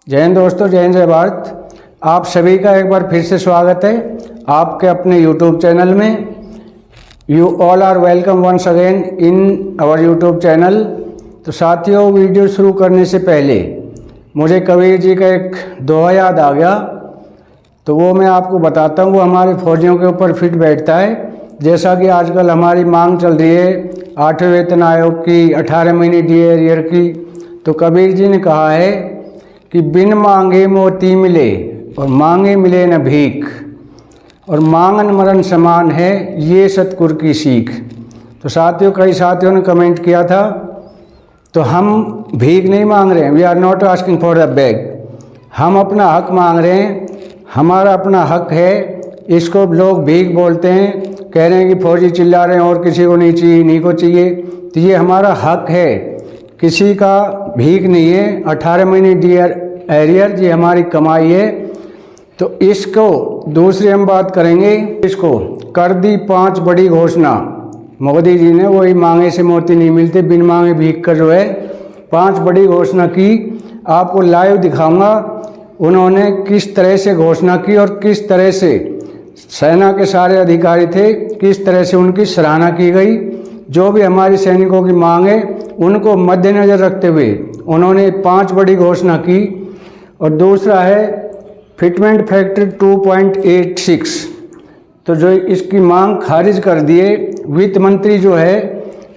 जय हिंद दोस्तों, जय हिंद, जय भारत। आप सभी का एक बार फिर से स्वागत है आपके अपने यूट्यूब चैनल में। You all are welcome once again in our YouTube channel. तो साथियों, वीडियो शुरू करने से पहले मुझे कबीर जी का एक दोहा याद आ गया, तो वो मैं आपको बताता हूँ। वो हमारे फौजियों के ऊपर फिट बैठता है। जैसा कि आजकल हमारी मांग चल रही है 8वें वेतन आयोग की, 18 महीने डी एरियर की। तो कबीर जी ने कहा है कि बिन मांगे मोती मिले और मांगे मिले न भीख, और मांगन मरण समान है ये सतगुर की सीख। तो साथियों, कई साथियों ने कमेंट किया था, तो हम भीख नहीं मांग रहे हैं। We are not asking for the bag. हम अपना हक मांग रहे हैं, हमारा अपना हक है। इसको लोग भीख बोलते हैं, कह रहे हैं कि फौजी चिल्ला रहे हैं और किसी को नहीं चाहिए, इन्हीं को चाहिए। तो ये हमारा हक है, किसी का भीख नहीं है। 18 महीने डी एरियर ये हमारी कमाई है। तो इसको दूसरी हम बात करेंगे। इसको कर दी 5 बड़ी घोषणा मोदी जी ने। वही मांगे से मोती नहीं मिलते, बिन मांगे भीख कर जो है 5 बड़ी घोषणा की। आपको लाइव दिखाऊंगा उन्होंने किस तरह से घोषणा की और किस तरह से सेना के सारे अधिकारी थे, किस तरह से उनकी सराहना की गई। जो भी हमारे सैनिकों की मांग है उनको मद्देनजर रखते हुए उन्होंने 5 बड़ी घोषणा की। और दूसरा है फिटमेंट फैक्टर 2.86। तो जो इसकी मांग खारिज कर दिए, वित्त मंत्री जो है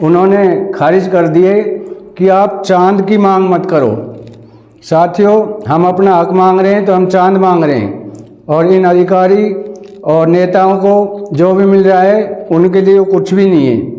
उन्होंने खारिज कर दिए कि आप चांद की मांग मत करो। साथियों, हम अपना हक मांग रहे हैं तो हम चांद मांग रहे हैं, और इन अधिकारी और नेताओं को जो भी मिल रहा है उनके लिए वो कुछ भी नहीं है।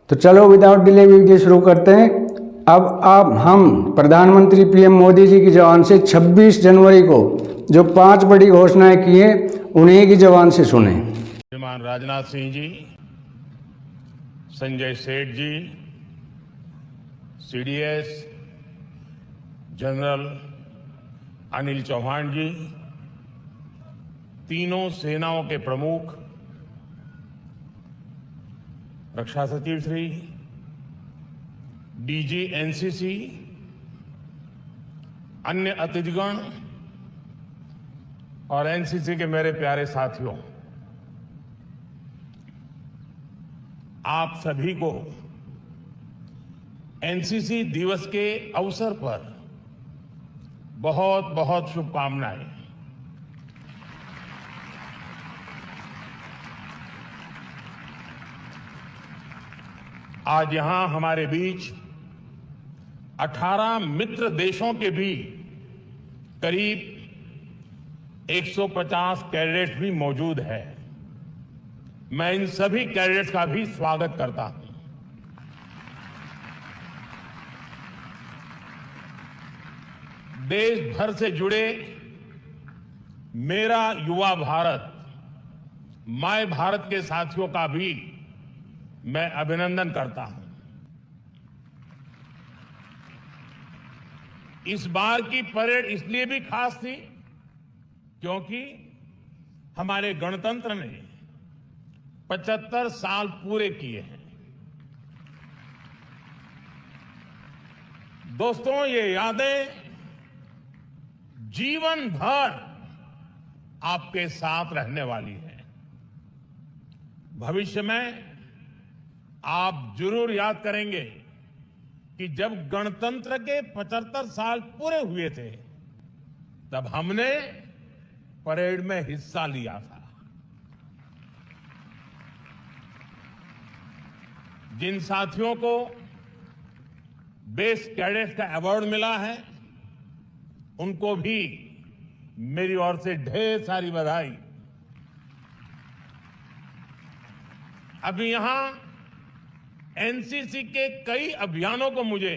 तो चलो विदाउट डिले वीडियो शुरू करते हैं। अब हम प्रधानमंत्री पीएम मोदी जी की जबान से 26 जनवरी को जो 5 बड़ी घोषणाएं की हैं उन्हीं की जबान से सुने। श्रीमान राजनाथ सिंह जी, संजय सेठ जी, सीडीएस जनरल अनिल चौहान जी, तीनों सेनाओं के प्रमुख, रक्षा सचिव श्री, डीजी एनसीसी, अन्य अतिथिगण और एनसीसी के मेरे प्यारे साथियों, आप सभी को एनसीसी दिवस के अवसर पर बहुत बहुत शुभकामनाएं। आज यहां हमारे बीच 18 मित्र देशों के भी करीब 150 कैडेट भी मौजूद है। मैं इन सभी कैडेट्स का भी स्वागत करता हूं। देश भर से जुड़े मेरा युवा भारत, माय भारत के साथियों का भी मैं अभिनंदन करता हूं। इस बार की परेड इसलिए भी खास थी क्योंकि हमारे गणतंत्र ने 75 साल पूरे किए हैं। दोस्तों, ये यादें जीवन भर आपके साथ रहने वाली है। भविष्य में आप जरूर याद करेंगे कि जब गणतंत्र के 75 साल पूरे हुए थे तब हमने परेड में हिस्सा लिया था। जिन साथियों को बेस्ट कैडेट का अवार्ड मिला है उनको भी मेरी ओर से ढेर सारी बधाई। अभी यहां एनसीसी के कई अभियानों को मुझे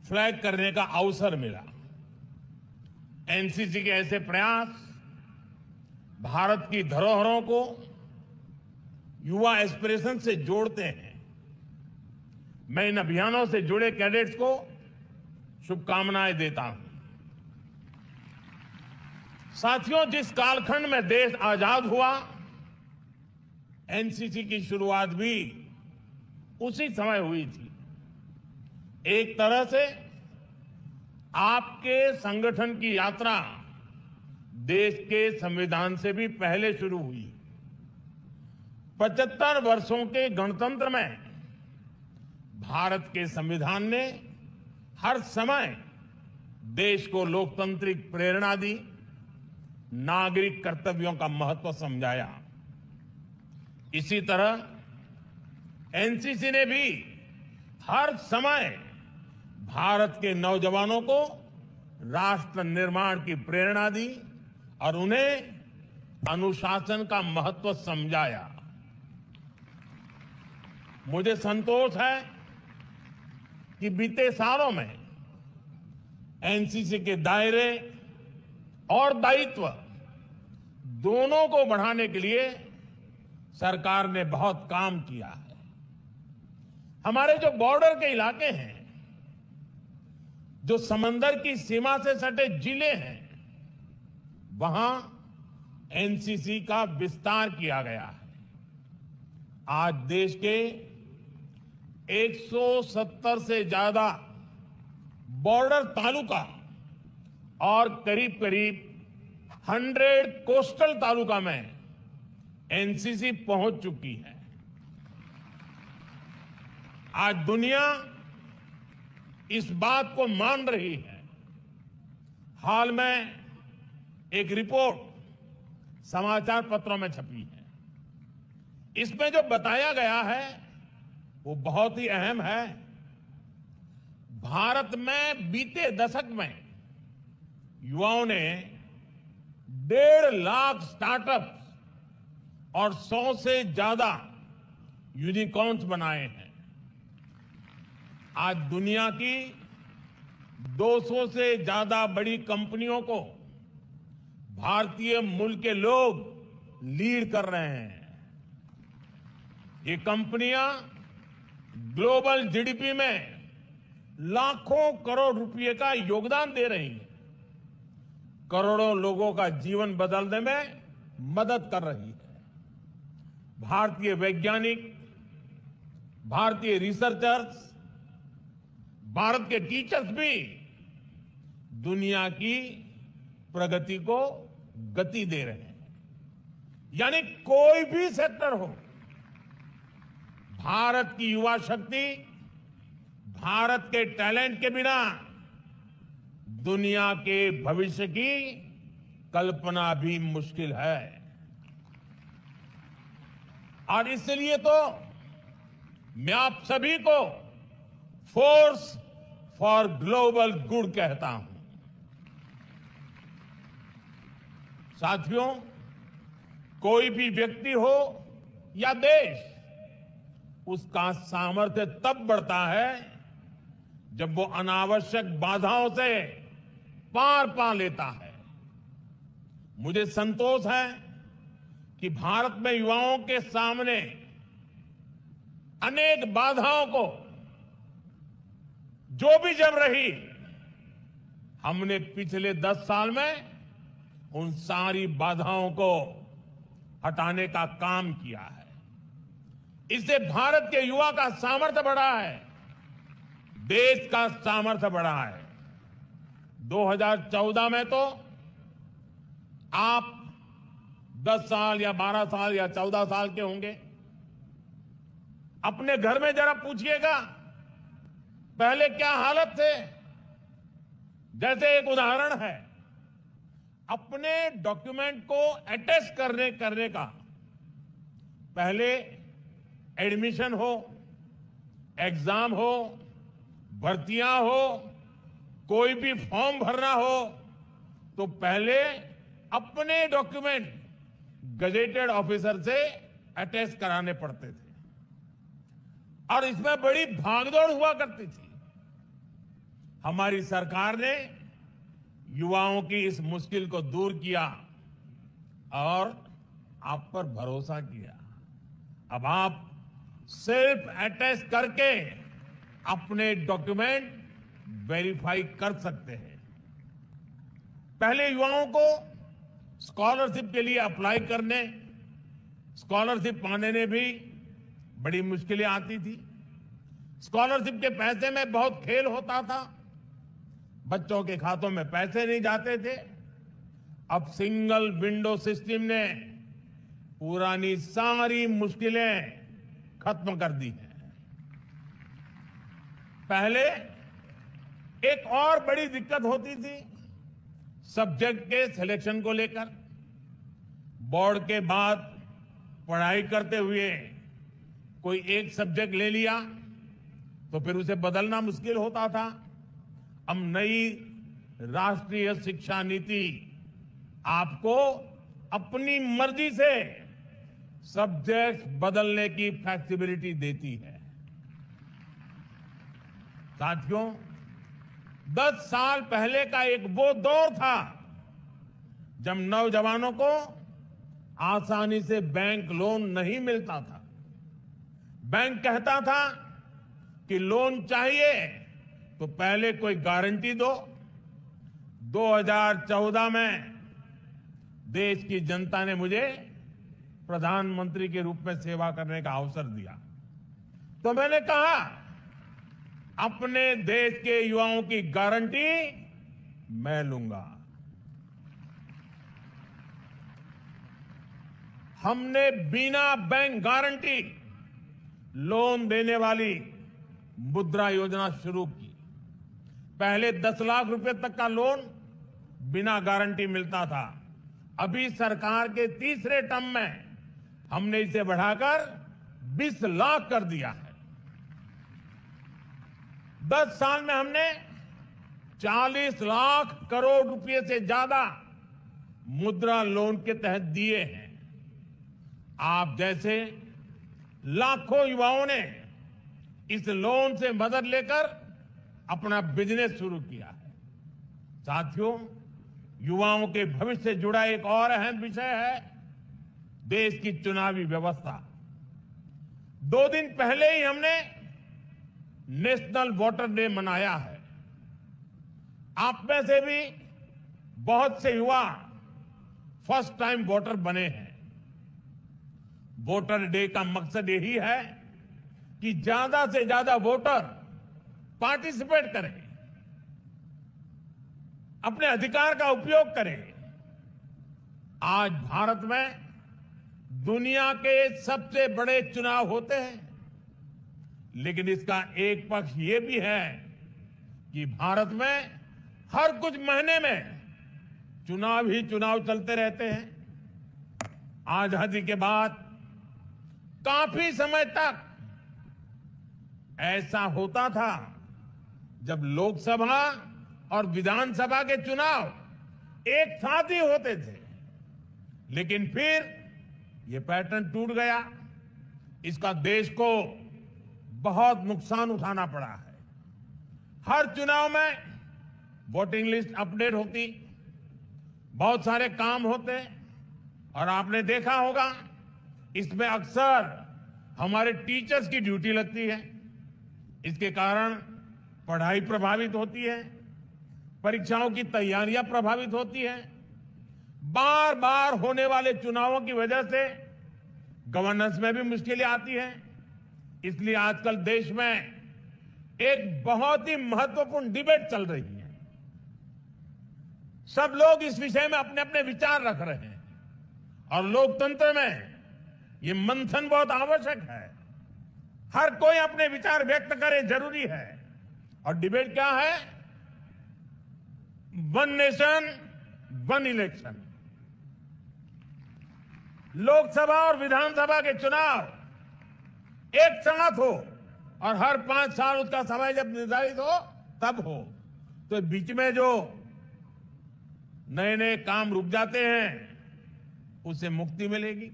फ्लैग करने का अवसर मिला। एनसीसी के ऐसे प्रयास भारत की धरोहरों को युवा एस्पिरेशन से जोड़ते हैं। मैं इन अभियानों से जुड़े कैडेट्स को शुभकामनाएं देता हूं। साथियों, जिस कालखंड में देश आजाद हुआ, एनसीसी की शुरुआत भी उसी समय हुई थी। एक तरह से आपके संगठन की यात्रा देश के संविधान से भी पहले शुरू हुई। 75 वर्षों के गणतंत्र में भारत के संविधान ने हर समय देश को लोकतांत्रिक प्रेरणा दी, नागरिक कर्तव्यों का महत्व समझाया। इसी तरह एनसीसी ने भी हर समय भारत के नौजवानों को राष्ट्र निर्माण की प्रेरणा दी और उन्हें अनुशासन का महत्व समझाया। मुझे संतोष है कि बीते सालों में एनसीसी के दायरे और दायित्व दोनों को बढ़ाने के लिए सरकार ने बहुत काम किया है। हमारे जो बॉर्डर के इलाके हैं, जो समंदर की सीमा से सटे जिले हैं, वहां एनसीसी का विस्तार किया गया है। आज देश के 170 से ज्यादा बॉर्डर तालुका और करीब करीब 100 कोस्टल तालुका में एनसीसी पहुंच चुकी है। आज दुनिया इस बात को मान रही है। हाल में एक रिपोर्ट समाचार पत्रों में छपी है। इसमें जो बताया गया है वो बहुत ही अहम है। भारत में बीते दशक में युवाओं ने 1.5 लाख स्टार्टअप और 100 से ज्यादा यूनिकॉर्न्स बनाए हैं। आज दुनिया की 200 से ज्यादा बड़ी कंपनियों को भारतीय मूल के लोग लीड कर रहे हैं। ये कंपनियां ग्लोबल जीडीपी में लाखों करोड़ रुपए का योगदान दे रही हैं, करोड़ों लोगों का जीवन बदलने में मदद कर रही है। भारतीय वैज्ञानिक, भारतीय रिसर्चर्स, भारत के टीचर्स भी दुनिया की प्रगति को गति दे रहे हैं। यानी कोई भी सेक्टर हो, भारत की युवा शक्ति, भारत के टैलेंट के बिना दुनिया के भविष्य की कल्पना भी मुश्किल है। और इसलिए तो मैं आप सभी को फोर्स फॉर ग्लोबल गुड कहता हूं। साथियों, कोई भी व्यक्ति हो या देश, उसका सामर्थ्य तब बढ़ता है जब वो अनावश्यक बाधाओं से पार पा लेता है। मुझे संतोष है कि भारत में युवाओं के सामने अनेक बाधाओं को जो भी जम रही, हमने पिछले 10 साल में उन सारी बाधाओं को हटाने का काम किया है। इससे भारत के युवा का सामर्थ्य बढ़ा है, देश का सामर्थ्य बढ़ा है। 2014 में तो आप 10 साल या 12 साल या 14 साल के होंगे। अपने घर में जरा पूछिएगा पहले क्या हालत थे। जैसे एक उदाहरण है, अपने डॉक्यूमेंट को अटेस्ट करने का पहले एडमिशन हो, एग्जाम हो, भर्तियां हो, कोई भी फॉर्म भरना हो, तो पहले अपने डॉक्यूमेंट गजेटेड ऑफिसर से अटेस्ट कराने पड़ते थे और इसमें बड़ी भागदौड़ हुआ करती थी। हमारी सरकार ने युवाओं की इस मुश्किल को दूर किया और आप पर भरोसा किया। अब आप सेल्फ अटेस्ट करके अपने डॉक्यूमेंट वेरीफाई कर सकते हैं। पहले युवाओं को स्कॉलरशिप के लिए अप्लाई करने, स्कॉलरशिप पाने में भी बड़ी मुश्किलें आती थी। स्कॉलरशिप के पैसे में बहुत खेल होता था। बच्चों के खातों में पैसे नहीं जाते थे। अब सिंगल विंडो सिस्टम ने पुरानी सारी मुश्किलें खत्म कर दी हैं। पहले एक और बड़ी दिक्कत होती थी सब्जेक्ट के सिलेक्शन को लेकर। बोर्ड के बाद पढ़ाई करते हुए कोई एक सब्जेक्ट ले लिया तो फिर उसे बदलना मुश्किल होता था। अब नई राष्ट्रीय शिक्षा नीति आपको अपनी मर्जी से सब्जेक्ट बदलने की फ्लेक्सिबिलिटी देती है। साथियों, 10 साल पहले का एक वो दौर था जब नौजवानों को आसानी से बैंक लोन नहीं मिलता था। बैंक कहता था कि लोन चाहिए तो पहले कोई गारंटी दो। 2014 में देश की जनता ने मुझे प्रधानमंत्री के रूप में सेवा करने का अवसर दिया तो मैंने कहा अपने देश के युवाओं की गारंटी मैं लूंगा। हमने बिना बैंक गारंटी लोन देने वाली मुद्रा योजना शुरू की। पहले 10 लाख रुपए तक का लोन बिना गारंटी मिलता था। अभी सरकार के तीसरे टर्म में हमने इसे बढ़ाकर 20 लाख कर दिया है। 10 साल में हमने 40 लाख करोड़ रुपए से ज्यादा मुद्रा लोन के तहत दिए हैं। आप जैसे लाखों युवाओं ने इस लोन से मदद लेकर अपना बिजनेस शुरू किया है। साथियों, युवाओं के भविष्य से जुड़ा एक और अहम विषय है देश की चुनावी व्यवस्था। 2 दिन पहले ही हमने नेशनल वोटर डे मनाया है। आप में से भी बहुत से युवा फर्स्ट टाइम वोटर बने हैं। वोटर डे का मकसद यही है कि ज्यादा से ज्यादा वोटर पार्टिसिपेट करें, अपने अधिकार का उपयोग करें। आज भारत में दुनिया के सबसे बड़े चुनाव होते हैं, लेकिन इसका एक पक्ष ये भी है कि भारत में हर कुछ महीने में चुनाव ही चुनाव चलते रहते हैं। आजादी के बाद काफी समय तक ऐसा होता था जब लोकसभा और विधानसभा के चुनाव एक साथ ही होते थे, लेकिन फिर ये पैटर्न टूट गया। इसका देश को बहुत नुकसान उठाना पड़ा है। हर चुनाव में वोटिंग लिस्ट अपडेट होती, बहुत सारे काम होते, और आपने देखा होगा इसमें अक्सर हमारे टीचर्स की ड्यूटी लगती है। इसके कारण पढ़ाई प्रभावित होती है, परीक्षाओं की तैयारियां प्रभावित होती हैं। बार बार होने वाले चुनावों की वजह से गवर्नेंस में भी मुश्किलें आती हैं। इसलिए आजकल देश में एक बहुत ही महत्वपूर्ण डिबेट चल रही है। सब लोग इस विषय में अपने अपने विचार रख रहे हैं और लोकतंत्र में ये मंथन बहुत आवश्यक है। हर कोई अपने विचार व्यक्त करे, जरूरी है। और डिबेट क्या है? One nation one election. Lok Sabha और विधानसभा के चुनाव एक साथ हो और हर 5 साल उसका समय जब निर्धारित हो तब हो, तो बीच में जो नए नए काम रुक जाते हैं उसे मुक्ति मिलेगी।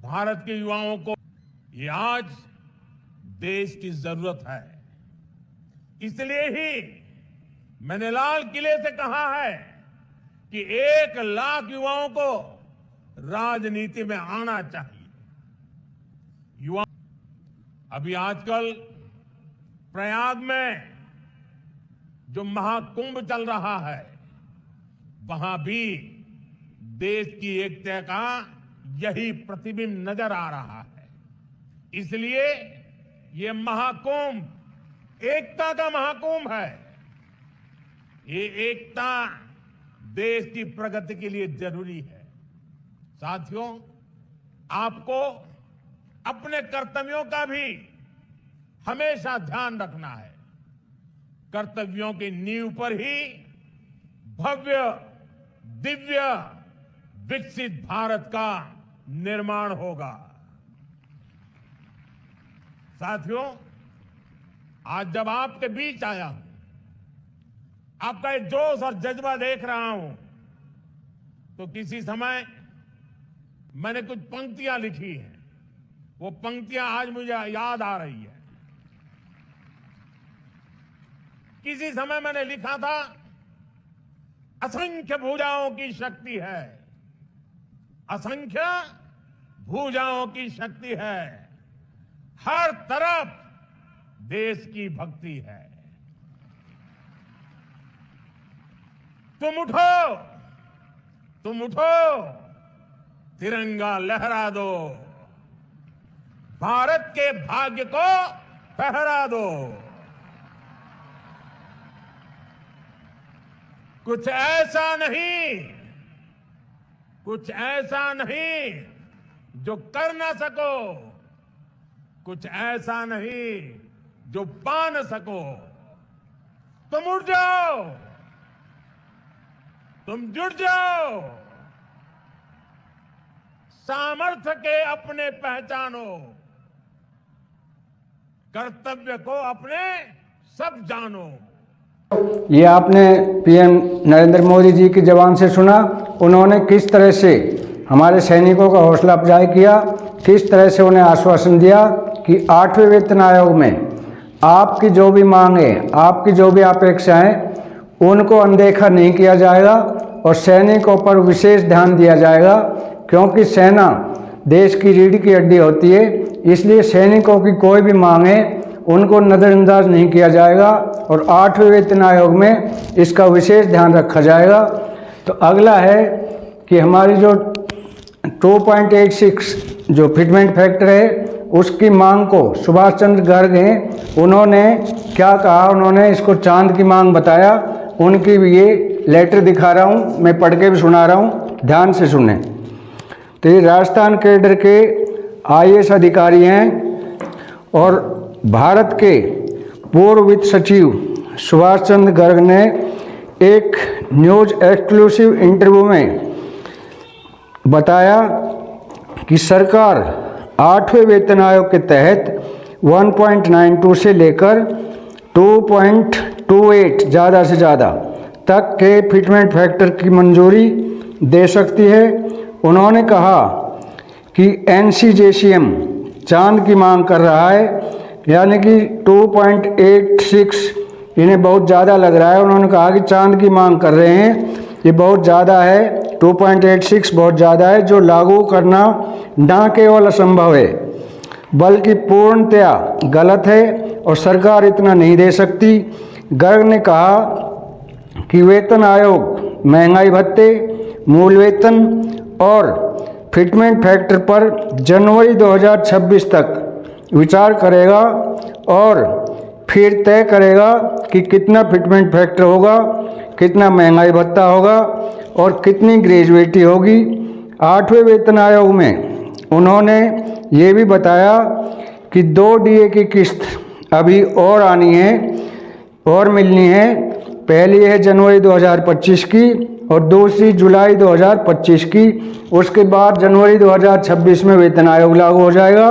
भारत के युवाओं को ये आज देश की जरूरत है। इसलिए ही मैंने लाल किले से कहा है कि 1 लाख युवाओं को राजनीति में आना चाहिए। युवा अभी आजकल प्रयाग में जो महाकुंभ चल रहा है, वहां भी देश की एकता का यही प्रतिबिंब नजर आ रहा है। इसलिए ये महाकुंभ एकता का महाकुंभ है। ये एकता देश की प्रगति के लिए जरूरी है। साथियों, आपको अपने कर्तव्यों का भी हमेशा ध्यान रखना है। कर्तव्यों की नींव पर ही भव्य, दिव्य, विकसित भारत का निर्माण होगा। साथियों, आज जब आपके बीच आया हूं, आपका एक जोश और जज्बा देख रहा हूं, तो किसी समय मैंने कुछ पंक्तियां लिखी हैं। वो पंक्तियां आज मुझे याद आ रही है। किसी समय मैंने लिखा था, असंख्य भुजाओं की शक्ति है, असंख्य भुजाओं की शक्ति है, हर तरफ देश की भक्ति है। तुम उठो, तुम उठो, तिरंगा लहरा दो, भारत के भाग्य को फहरा दो। कुछ ऐसा नहीं, कुछ ऐसा नहीं जो कर ना सको, कुछ ऐसा नहीं जो पा न सको। तुम उठ जाओ, तुम जुट जाओ, सामर्थ्य के अपने पहचानो, कर्तव्य को अपने सब जानो। ये आपने पीएम नरेंद्र मोदी जी की जबान से सुना। उन्होंने किस तरह से हमारे सैनिकों का हौसला अफजाई किया, किस तरह से उन्हें आश्वासन दिया कि 8वें वेतन आयोग में आपकी जो भी मांगे, आपकी जो भी अपेक्षाएं, उनको अनदेखा नहीं किया जाएगा और सैनिकों पर विशेष ध्यान दिया जाएगा, क्योंकि सेना देश की रीढ़ की हड्डी होती है। इसलिए सैनिकों की कोई भी मांगे उनको नज़रअंदाज नहीं किया जाएगा और 8वें वेतन आयोग में इसका विशेष ध्यान रखा जाएगा। तो अगला है कि हमारी जो 2.86 जो फिटमेंट फैक्टर है, उसकी मांग को सुभाष चंद्र गर्ग हैं, उन्होंने क्या कहा, उन्होंने इसको चांद की मांग बताया। उनकी भी ये लेटर दिखा रहा हूँ, मैं पढ़ के भी सुना रहा हूँ, ध्यान से सुने। तो ये राजस्थान कैडर के IAS अधिकारी हैं और भारत के पूर्व वित्त सचिव सुभाष चंद्र गर्ग ने एक न्यूज़ एक्सक्लूसिव इंटरव्यू में बताया कि सरकार 8वें वेतन आयोग के तहत 1.92 से लेकर 2.28 ज़्यादा से ज़्यादा तक के फिटमेंट फैक्टर की मंजूरी दे सकती है। उन्होंने कहा कि NCJCM चांद की मांग कर रहा है, यानी कि 2.86 इन्हें बहुत ज़्यादा लग रहा है। उन्होंने कहा कि चांद की मांग कर रहे हैं, ये बहुत ज़्यादा है, 2.86 बहुत ज़्यादा है, जो लागू करना न केवल असंभव है बल्कि पूर्णतया गलत है और सरकार इतना नहीं दे सकती। गर्ग ने कहा कि वेतन आयोग महंगाई भत्ते, मूल वेतन और फिटमेंट फैक्टर पर जनवरी 2026 तक विचार करेगा और फिर तय करेगा कि कितना फिटमेंट फैक्टर होगा, कितना महंगाई भत्ता होगा और कितनी ग्रेजुएटी होगी। 8वें वेतन आयोग में उन्होंने ये भी बताया कि 2 DA की किस्त अभी और आनी है और मिलनी है। पहली है जनवरी 2025 की और दूसरी जुलाई 2025 की। उसके बाद जनवरी 2026 में वेतन आयोग लागू हो जाएगा।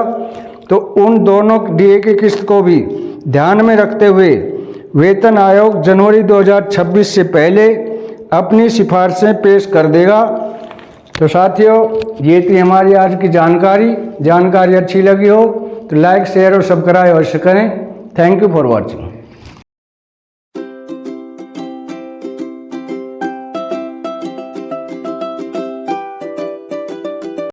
तो उन दोनों DA की किस्त को भी ध्यान में रखते हुए वेतन आयोग जनवरी 2026 से पहले अपनी सिफारिशें पेश कर देगा। तो साथियों, ये थी हमारी आज की जानकारी अच्छी लगी हो तो लाइक, शेयर और सब्सक्राइब अवश्य करें। Thank you for watching.